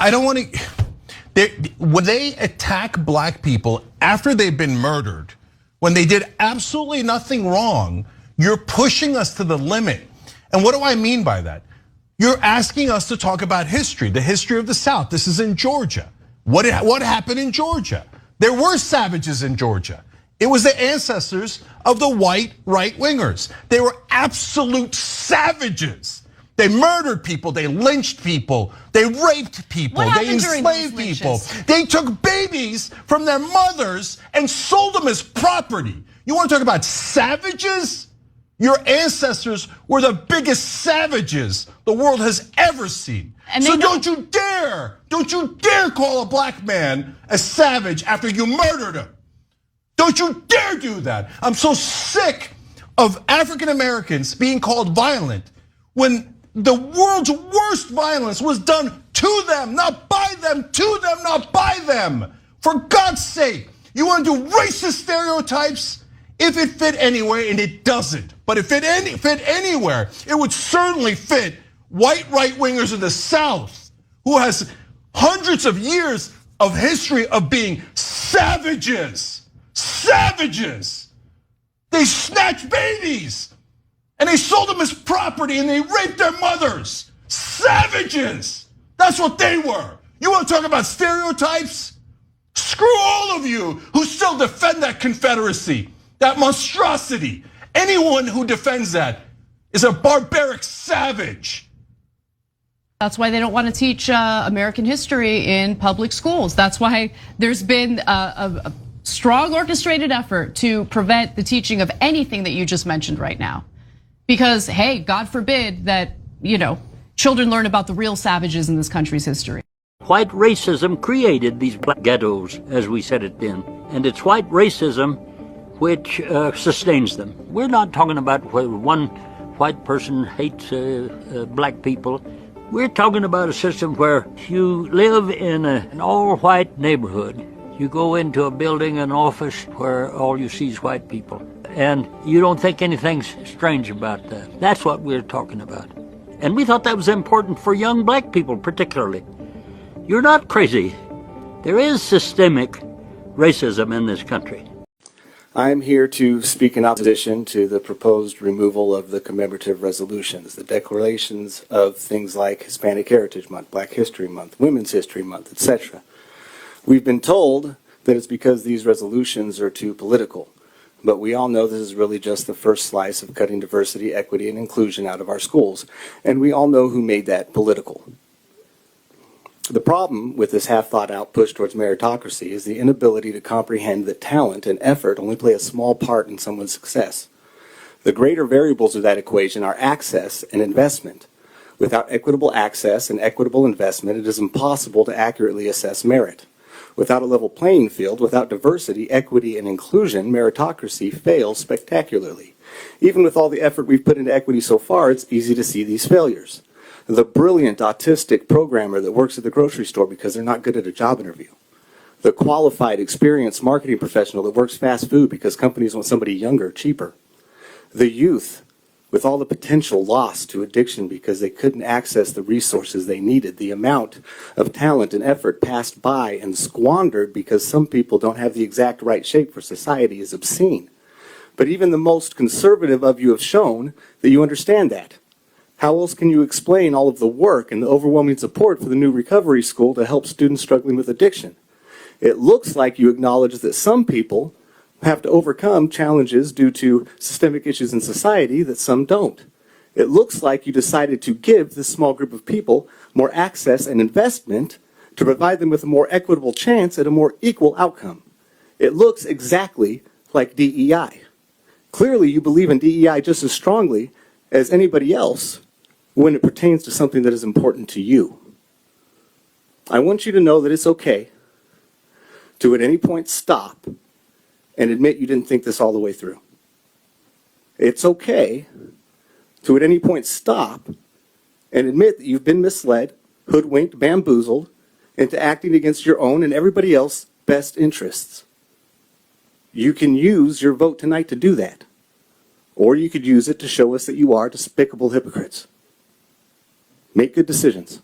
I don't want to. When they attack black people after they've been murdered, when they did absolutely nothing wrong, you're pushing us to the limit. And what do I mean by that? You're asking us to talk about history, the history of the South. This is in Georgia. What happened in Georgia? There were savages in Georgia. It was the ancestors of the white right-wingers. They were absolute savages. They murdered people, they lynched people, they raped people, they enslaved people. They took babies from their mothers and sold them as property. You want to talk about savages? Your ancestors were the biggest savages the world has ever seen. So don't you dare call a black man a savage after you murdered him. Don't you dare do that. I'm so sick of African Americans being called violent when the world's worst violence was done to them, not by them, to them, not by them. For God's sake, you want to do racist stereotypes? If it fit anywhere, and it doesn't, but if it fit anywhere, it would certainly fit white right-wingers in the South, who has hundreds of years of history of being savages. Savages. They snatched babies. And they sold them as property and they raped their mothers. Savages. That's what they were. You want to talk about stereotypes? Screw all of you who still defend that Confederacy, that monstrosity. Anyone who defends that is a barbaric savage. That's why they don't want to teach American history in public schools. That's why there's been a strong orchestrated effort to prevent the teaching of anything that you just mentioned right now. Because, hey, God forbid that, children learn about the real savages in this country's history. White racism created these black ghettos, as we said it then. And it's white racism which sustains them. We're not talking about where one white person hates black people. We're talking about a system where you live in an all-white neighborhood. You go into a building, an office, where all you see is white people. And you don't think anything's strange about that. That's what we're talking about. And we thought that was important for young black people particularly. You're not crazy. There is systemic racism in this country. I'm here to speak in opposition to the proposed removal of the commemorative resolutions, the declarations of things like Hispanic Heritage Month, Black History Month, Women's History Month, etc. We've been told that it's because these resolutions are too political. But we all know this is really just the first slice of cutting diversity, equity, and inclusion out of our schools. And we all know who made that political. The problem with this half-thought-out push towards meritocracy is the inability to comprehend that talent and effort only play a small part in someone's success. The greater variables of that equation are access and investment. Without equitable access and equitable investment, it is impossible to accurately assess merit. Without a level playing field, without diversity, equity, and inclusion, meritocracy fails spectacularly. Even with all the effort we've put into equity so far, it's easy to see these failures. The brilliant autistic programmer that works at the grocery store because they're not good at a job interview. The qualified, experienced marketing professional that works fast food because companies want somebody younger, cheaper. The youth with all the potential lost to addiction because they couldn't access the resources they needed. The amount of talent and effort passed by and squandered because some people don't have the exact right shape for society is obscene. But even the most conservative of you have shown that you understand that. How else can you explain all of the work and the overwhelming support for the new recovery school to help students struggling with addiction? It looks like you acknowledge that some people have to overcome challenges due to systemic issues in society that some don't. It looks like you decided to give this small group of people more access and investment to provide them with a more equitable chance at a more equal outcome. It looks exactly like DEI. Clearly you believe in DEI just as strongly as anybody else when it pertains to something that is important to you. I want you to know that it's okay to at any point stop and admit you didn't think this all the way through. It's okay to at any point stop and admit that you've been misled, hoodwinked, bamboozled into acting against your own and everybody else's best interests. You can use your vote tonight to do that. Or you could use it to show us that you are despicable hypocrites. Make good decisions.